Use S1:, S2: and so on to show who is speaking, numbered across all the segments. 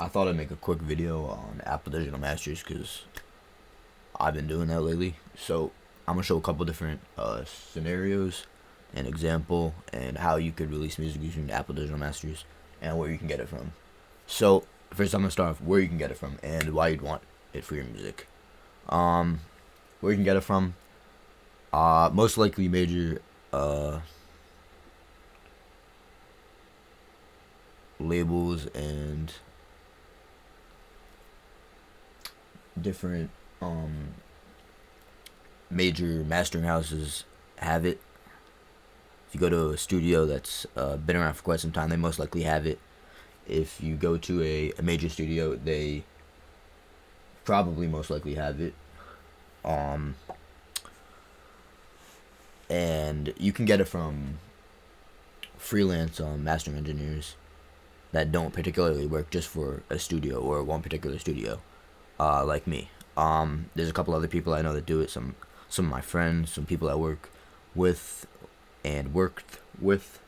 S1: I thought I'd make a quick video on Apple Digital Masters because I've been doing that lately. So I'm gonna show a couple different scenarios, an example, and how you could release music using Apple Digital Masters and where you can get it from. So first, I'm gonna start off where you can get it from and why you'd want it for your music. Where you can get it from, most likely major labels and different major mastering houses have it. If you go to a studio that's been around for quite some time, they most likely have it. If you go to a major studio, they probably most likely have it. And you can get it from freelance mastering engineers that don't particularly work just for a studio or one particular studio, like me. There's a couple other people I know that do it. Some of my friends, some people I work with and worked with.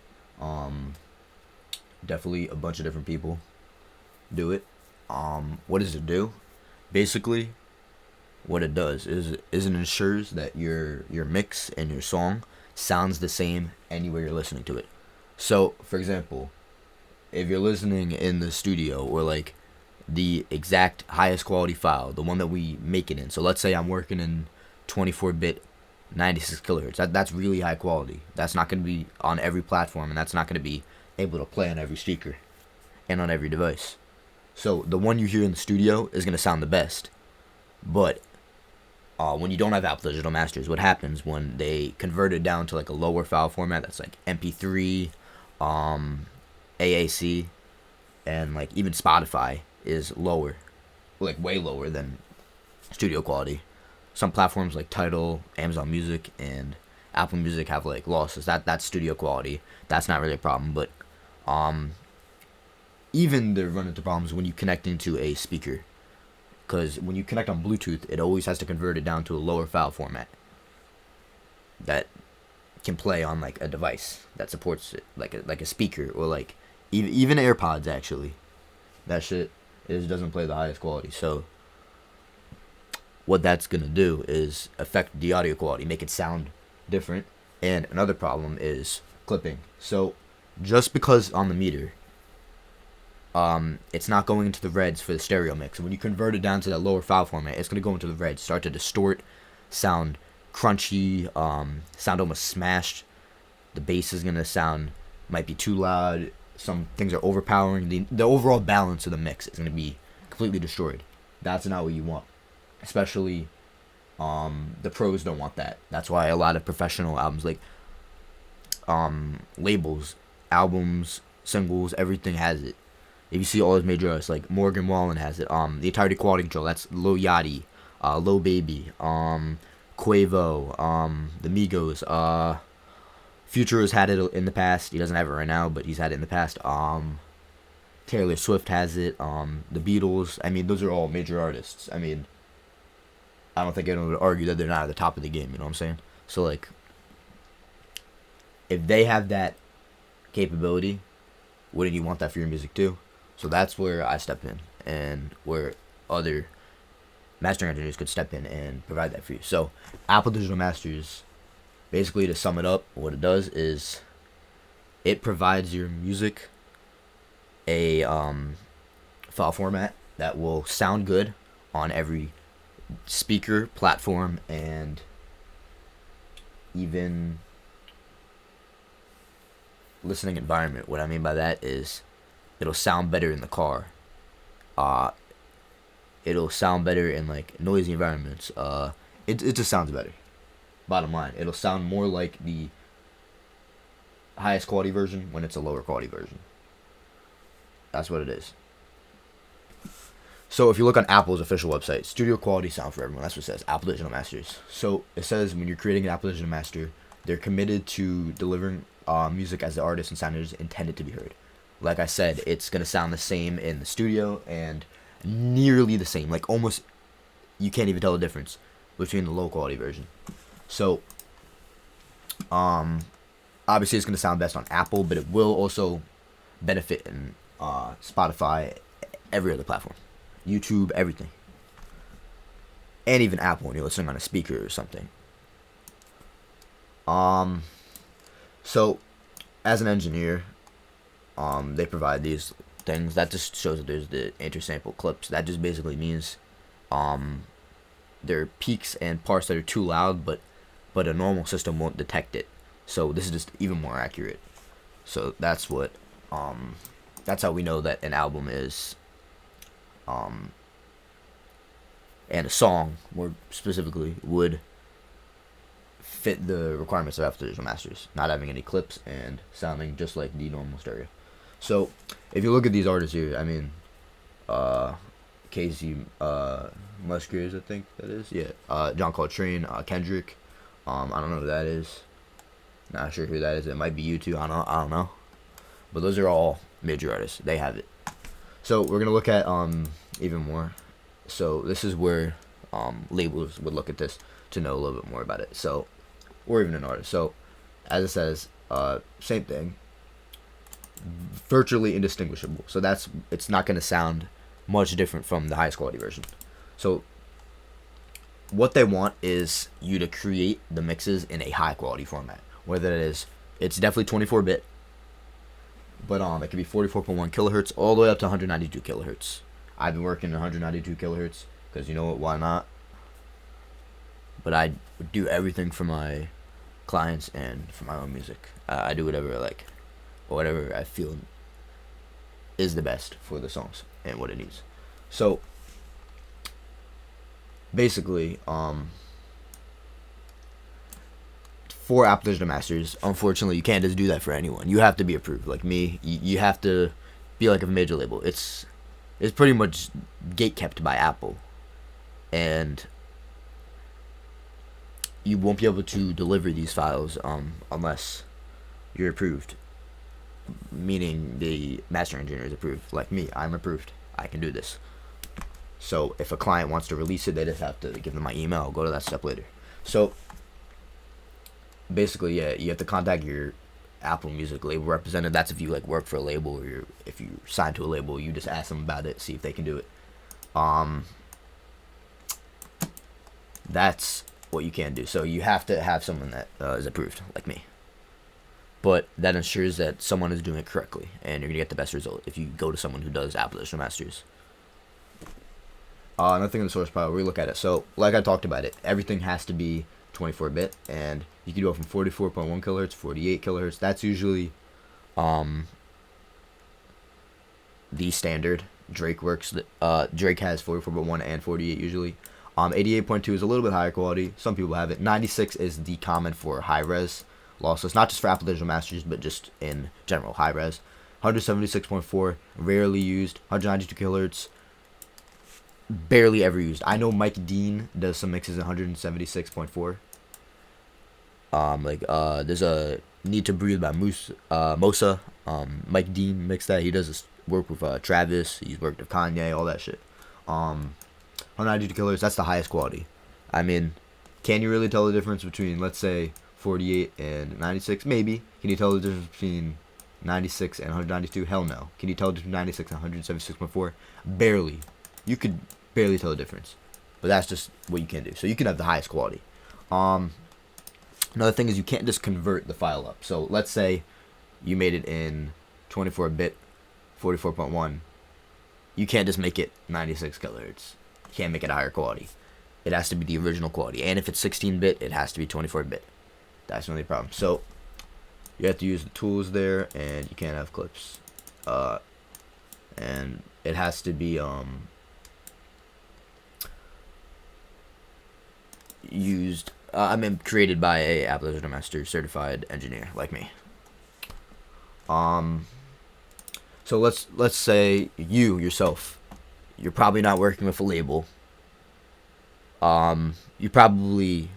S1: Definitely a bunch of different people do it. What does it do? Basically, what it does is it ensures that your mix and your song sounds the same anywhere you're listening to it. So, for example, if you're listening in the studio or like the exact highest quality file, the one that we make it in. So let's say I'm working in 24-bit 96 kilohertz. That's really high quality. That's not going to be on every platform, and that's not going to be able to play on every speaker and on every device. So the one you hear in the studio is going to sound the best. But when you don't have Apple Digital Masters, what happens when they convert it down to like a lower file format that's like MP3, AAC, and like even Spotify is lower, like way lower than studio quality. Some platforms like Tidal, Amazon Music, and Apple Music have like losses. That's studio quality. That's not really a problem, but even they run into problems when you connect into a speaker, because when you connect on Bluetooth, it always has to convert it down to a lower file format that can play on like a device that supports it, like a speaker or like even AirPods. Actually, that shit doesn't play the highest quality. So what that's gonna do is affect the audio quality, make it sound different. And another problem is clipping. So just because on the meter, it's not going into the reds for the stereo mix. When you convert it down to that lower file format, it's gonna go into the reds, start to distort, sound crunchy, sound almost smashed. The bass is gonna might be too loud. Some things are overpowering. The overall balance of the mix is gonna be completely destroyed. That's not what you want. Especially, the pros don't want that. That's why a lot of professional albums, like labels, albums, singles, everything has it. If you see all his major artists, like Morgan Wallen has it. The Entirety Quality Control, that's Lil Yachty, Lil Baby, Quavo, the Migos. Future has had it in the past. He doesn't have it right now, but he's had it in the past. Taylor Swift has it. The Beatles. I mean, those are all major artists. I mean, I don't think anyone would argue that they're not at the top of the game. You know what I'm saying? So like, if they have that capability, wouldn't you want that for your music too? So that's where I step in, and where other mastering engineers could step in and provide that for you. So Apple Digital Masters, basically, to sum it up, what it does is it provides your music a file format that will sound good on every speaker, platform, and even listening environment. What I mean by that is it'll sound better in the car. It'll sound better in like noisy environments. It just sounds better. Bottom line, it'll sound more like the highest quality version when it's a lower quality version. That's what it is. So if you look on Apple's official website, studio quality sound for everyone. That's what it says, Apple Digital Masters. So it says when you're creating an Apple Digital Master, they're committed to delivering music as the artist and sound is intended to be heard. Like I said, it's going to sound the same in the studio and nearly the same. Like almost, you can't even tell the difference between the low quality version. So, obviously it's going to sound best on Apple, but it will also benefit in Spotify every other platform, YouTube, everything, and even Apple when you're listening on a speaker or something. So as an engineer, they provide these things. That just shows that there's the intersample clips. That just basically means there are peaks and parts that are too loud, but a normal system won't detect it. So this is just even more accurate. So that's what that's how we know that an album is and a song more specifically would fit the requirements of After Digital Masters, not having any clips and sounding just like the normal stereo. So if you look at these artists here, I mean, Casey Musgraves, I think that is, yeah. John Coltrane, Kendrick, I don't know who that is. Not sure who that is. It might be U2. I don't know. But those are all major artists. They have it. So we're gonna look at even more. So this is where labels would look at this to know a little bit more about it. So, or even an artist. So, as it says, same thing. Virtually indistinguishable. So it's not gonna sound much different from the highest quality version. So what they want is you to create the mixes in a high quality format. Whether that is, it's definitely 24-bit, but it can be 44.1 kilohertz all the way up to 192 kilohertz. I've been working 192 kilohertz because you know what? Why not? But I do everything for my clients and for my own music. I do whatever I like, or whatever I feel is the best for the songs and what it needs. So basically, for Apple Digital Masters, unfortunately, you can't just do that for anyone. You have to be approved. Like me, you have to be like a major label. It's pretty much gatekept by Apple, and you won't be able to deliver these files unless you're approved. Meaning the master engineer is approved. Like me, I'm approved. I can do this. So if a client wants to release it, they just have to give them my email. I'll go to that step later. So basically, yeah, you have to contact your Apple Music label representative. That's if you like work for a label, or if you sign to a label, you just ask them about it, see if they can do it. That's what you can do. So you have to have someone that is approved, like me. But that ensures that someone is doing it correctly, and you're gonna get the best result if you go to someone who does Apple Digital Masters. Another thing in the source file, we look at it. So, like I talked about it, everything has to be 24-bit, and you can go from 44.1 kilohertz, 48 kilohertz. That's usually the standard. Drake works. Drake has 44.1 and 48 usually. 88.2 is a little bit higher quality. Some people have it. 96 is the common for high res lossless, not just for Apple Digital Masters, but just in general high res. 176.4 rarely used. 192 kilohertz. Barely ever used. I know Mike Dean does some mixes at 176.4. There's a Need to Breathe by Mosa. Mike Dean mixed that. He does this work with Travis. He's worked with Kanye, all that shit. 192 kilohertz, that's the highest quality. I mean, can you really tell the difference between, let's say, 48 and 96? Maybe. Can you tell the difference between 96 and 192? Hell no. Can you tell the difference between 96 and 176.4? Barely. You could barely tell the difference, but that's just what you can do. So you can have the highest quality. Another thing is you can't just convert the file up. So let's say you made it in 24-bit, 44.1. You can't just make it 96 kilohertz. You can't make it a higher quality. It has to be the original quality. And if it's 16-bit, it has to be 24-bit. That's the only problem. So you have to use the tools there, and you can't have clips. And it has to be created by a Apple Digital Master certified engineer like me. So let's say you yourself, you're probably not working with a label. You probably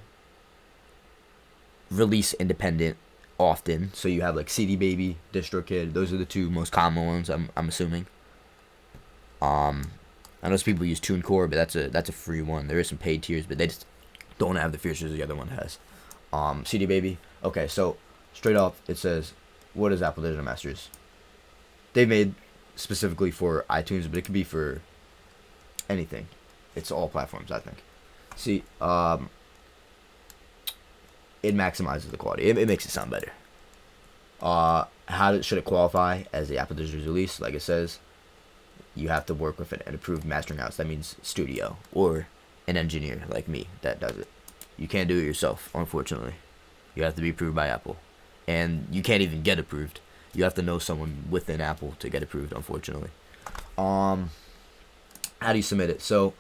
S1: release independent often, so you have like CDBaby, DistroKid. Those are the two most common ones. I'm assuming. I know some people use TuneCore, but that's a free one. There is some paid tiers, but they just don't have the features the other one has. CDBaby. Okay, so straight off it says, what is Apple Digital Masters? They made specifically for iTunes, but it could be for anything. It's all platforms, I think. See, it maximizes the quality. It makes it sound better. Should it qualify as the Apple Digital release? Like it says, you have to work with an approved mastering house. That means studio or an engineer like me that does it. You can't do it yourself, unfortunately. You have to be approved by Apple, and you can't even get approved. You have to know someone within Apple to get approved, unfortunately. How do you submit it? So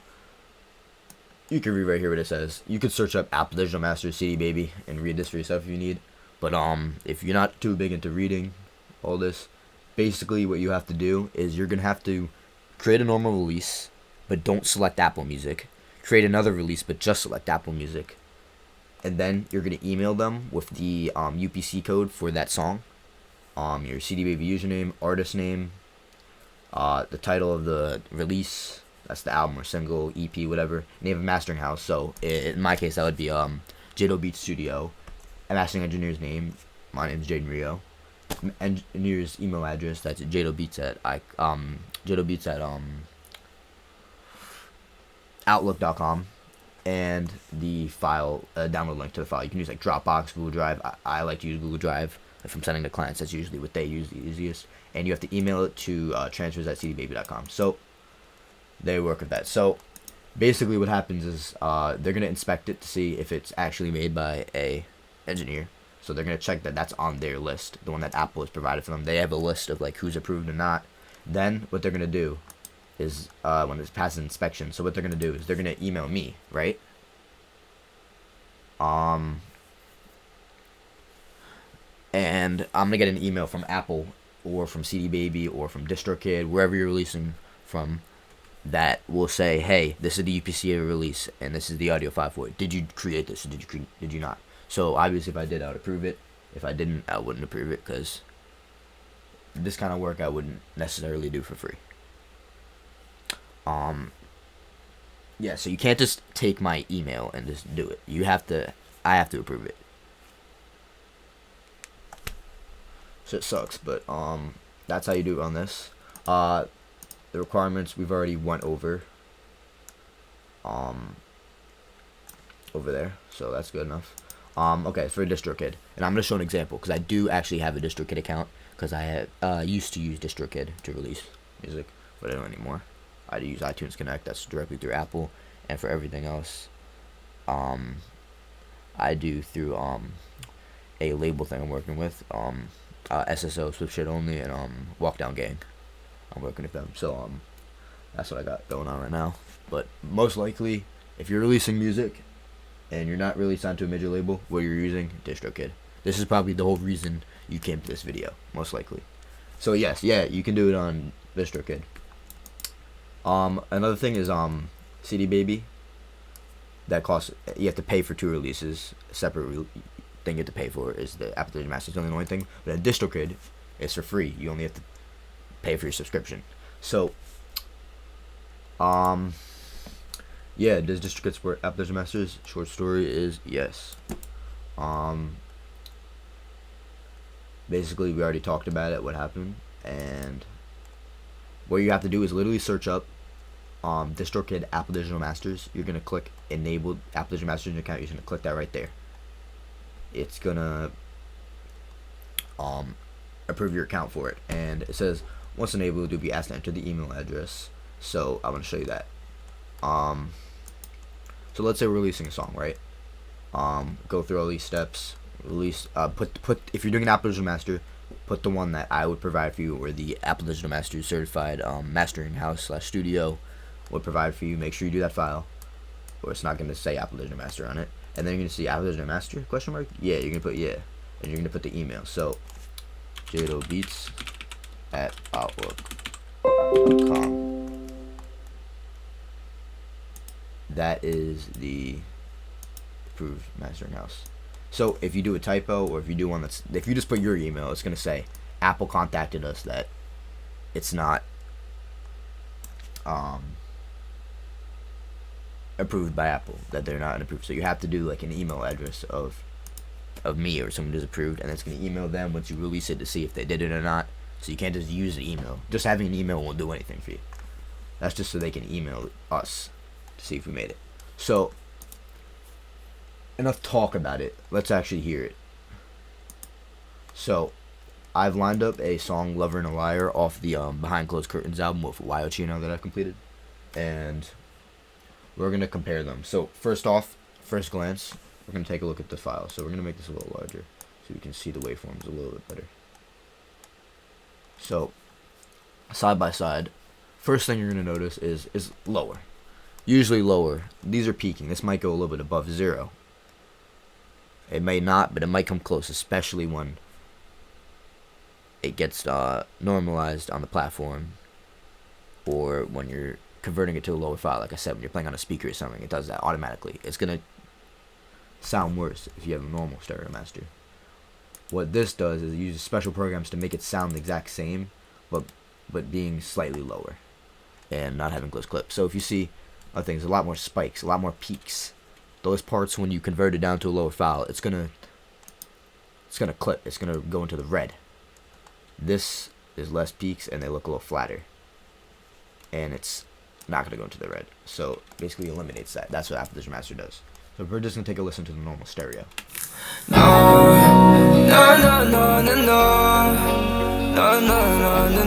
S1: you can read right here what it says. You could search up Apple Digital Masters CDBaby and read this for yourself if you need. But if you're not too big into reading all this, basically what you have to do is you're gonna have to create a normal release, but don't select Apple Music. Create another release, but just select Apple Music. And then you're gonna email them with the UPC code for that song, your CDBaby username, artist name, the title of the release. That's the album or single, EP, whatever. Name of mastering house. So in my case, that would be jaydobeatzz Studio. A mastering engineer's name. My name's Jaden Rio. Engineer's email address. That's jaydobeatzz at outlook.com. And the file, download link to the file. You can use like Dropbox, Google Drive. I like to use Google Drive. If I'm sending to clients, that's usually what they use the easiest. And you have to email it to transfers@cdbaby.com. So they work with that. So basically what happens is they're going to inspect it to see if it's actually made by a engineer. So they're going to check that that's on their list, the one that Apple has provided for them. They have a list of like who's approved or not. Then what they're going to do is when it's passes inspection, so what they're going to do is they're going to email me, right? And I'm going to get an email from Apple or from CDBaby or from DistroKid, wherever you're releasing from, that will say, hey, this is the UPC release, and this is the audio file for it. Did you create this, or did you not? So obviously if I did, I would approve it. If I didn't, I wouldn't approve it, because this kind of work I wouldn't necessarily do for free. Yeah, so you can't just take my email and just do it. I have to approve it. So it sucks, but that's how you do it on this. The requirements we've already went over over there, so that's good enough. Okay, for DistroKid, and I'm gonna show an example because I do actually have a DistroKid account, because I used to use DistroKid to release music, but I don't anymore. I use iTunes Connect, that's directly through Apple, and for everything else, I do through a label thing I'm working with, SSO, Swift Shit Only, and WalkDownGang. I'm working with them, so that's what I got going on right now. But most likely, if you're releasing music and you're not really signed to a major label, what you're using, DistroKid. This is probably the whole reason you came to this video, most likely. So yes, yeah, you can do it on DistroKid. Another thing is CDBaby. That costs, you have to pay for 2 releases. A separate thing you have to pay for is the Apple Digital Masters, the only thing. But at DistroKid, it's for free. You only have to pay for your subscription. So yeah, does DistroKid support Apple Digital Masters? Short story is yes. Basically we already talked about it, what happened, and what you have to do is literally search up DistroKid Apple Digital Masters. You're gonna click enable Apple Digital Masters in your account. You're gonna click that right there. It's gonna approve your account for it, and it says once enabled, you'll be asked to enter the email address. So I'm gonna show you that. So let's say we're releasing a song, right? Go through all these steps. Release. Put if you're doing an Apple Digital Master, put the one that I would provide for you, or the Apple Digital Masters certified mastering house / studio would provide for you. Make sure you do that file, or it's not going to say Apple Digital Master on it. And then you're going to see Apple Digital Master ? Yeah, you're going to put yeah, and you're going to put the email. So jaydobeatzz at outlook.com. That is the approved mastering house. So if you do a typo, or if you do one that's, if you just put your email, it's going to say Apple contacted us that it's not approved by Apple, that they're not approved. So you have to do like an email address of me or someone who's approved, and it's going to email them once you release it to see if they did it or not. So you can't just use an email. Just having an email won't do anything for you. That's just so they can email us to see if we made it. So, enough talk about it. Let's actually hear it. So, I've lined up a song, Lover and a Liar, off the Behind Closed Curtains album with Wyo Chino that I've completed. And we're going to compare them. So, first glance, we're going to take a look at the file. So, we're going to make this a little larger so we can see the waveforms a little bit better. So, side by side, first thing you're going to notice is lower. Usually lower. These are peaking. This might go a little bit above 0. It may not, but it might come close, especially when it gets normalized on the platform, or when you're converting it to a lower file. Like I said, when you're playing on a speaker or something, it does that automatically. It's going to sound worse if you have a normal stereo master. What this does is it uses special programs to make it sound the exact same, but being slightly lower and not having close clips. So if you see other things, a lot more spikes, a lot more peaks. Those parts, when you convert it down to a lower file, it's gonna clip. It's gonna go into the red. This is less peaks and they look a little flatter, and it's not gonna go into the red. So basically eliminates that. That's what Apple Master does. So we're just gonna take a listen to the normal stereo.
S2: No, no, no, no, no, no, no, no, no,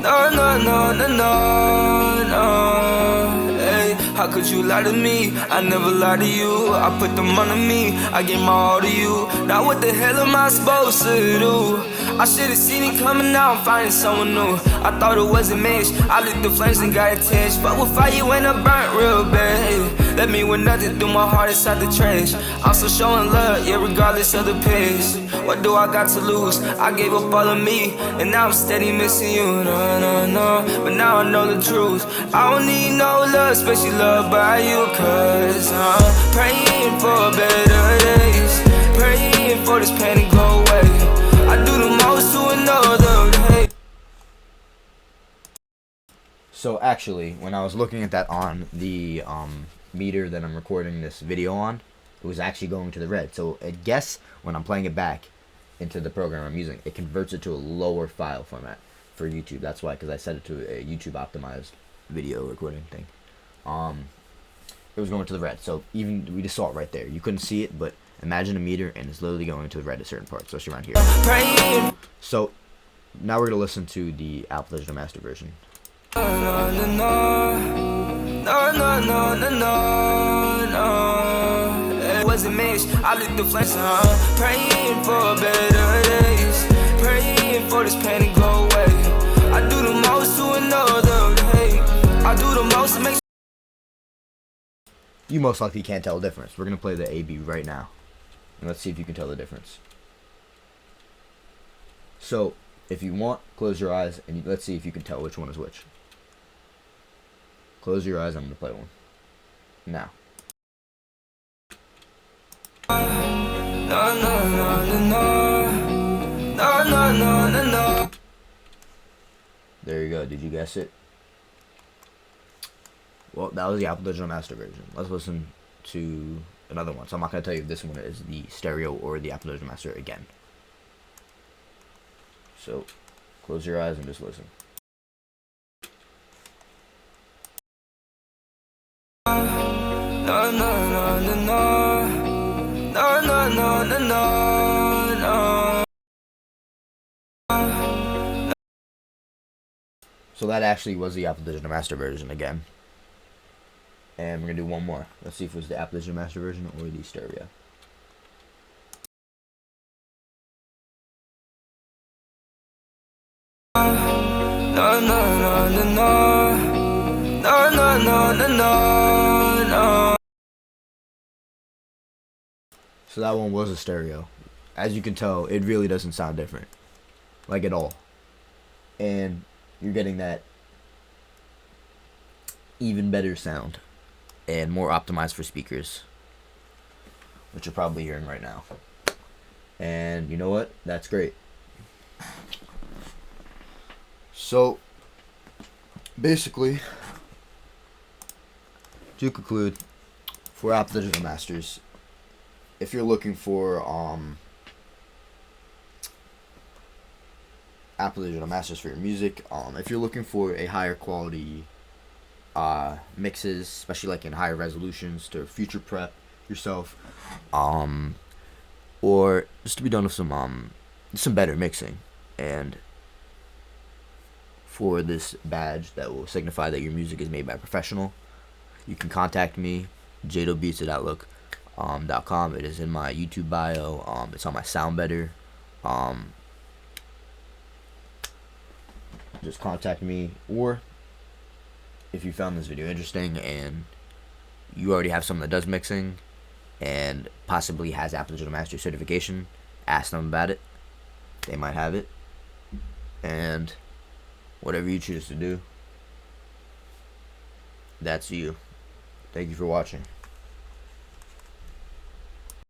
S2: no, no, no, no, no. Hey, how could you lie to me? I never lied to you. I put them on me. I gave my all to you. Now what the hell am I supposed to do? I should've seen it coming out. I'm finding someone new. I thought it was a match. I lit the flames and got attached. But with fire when I burnt real bad. Let me with nothing through my heart inside the trash. I'm still showing love, yeah, regardless of the past. What do I got to lose? I gave up all of me, and now I'm steady missing you. No, no, no, but now I know the truth. I don't need no love, especially love by you. Cause I'm praying for better days, praying for this pain to go away. I do the most to another day.
S1: So actually, when I was looking at that on the meter that I'm recording this video on, it was actually going to the red. So I guess when I'm playing it back into the program I'm using, it converts it to a lower file format for YouTube. That's why, because I set it to a YouTube optimized video recording thing. It was going to the red. So even we just saw it right there. You couldn't see it, but imagine a meter and it's literally going to the red at certain parts, especially around here. So now we're gonna listen to the Apple Digital Master version.
S2: No, no, no, no, no, no, no, no. It wasn't match. I lit the flames. Praying for better days, praying for this pain to go away. I do the most to another day. I do the most to make.
S1: You most likely can't tell the difference. We're gonna play the AB right now, and let's see if you can tell the difference. So if you want, close your eyes and let's see if you can tell which one is which. Close your eyes, I'm going to play one. Now.
S2: No, no, no, no, no, no, no, no, no.
S1: There you go. Did you guess it? Well, that was the Apple Digital Master version. Let's listen to another one. So I'm not going to tell you if this one is the stereo or the Apple Digital Master again. So, close your eyes and just listen.
S2: No, no, no, no, no, no, no, no, no, no, no.
S1: So that actually was the Apple Digital Master version again. And we're going to do one more. Let's see if it was the Apple Digital Master version or the stereo.
S2: No, no, no, no, no, no, no, no, no, no.
S1: So that one was a stereo. As you can tell, it really doesn't sound different. Like at all. And you're getting that even better sound. And more optimized for speakers. Which you're probably hearing right now. And you know what? That's great. So, basically, to conclude, for Apple Digital Masters, if you're looking for Apple Digital Masters for your music. If you're looking for a higher quality mixes, especially like in higher resolutions to future prep yourself, or just to be done with some better mixing, and for this badge that will signify that your music is made by a professional, you can contact me, jaydobeatzz@outlook.com. It is in my YouTube bio. It's on my SoundBetter. Just contact me, or if you found this video interesting and you already have someone that does mixing and possibly has Apple Digital Master certification, ask them about it. They might have it. And whatever you choose to do, that's you. Thank you for watching.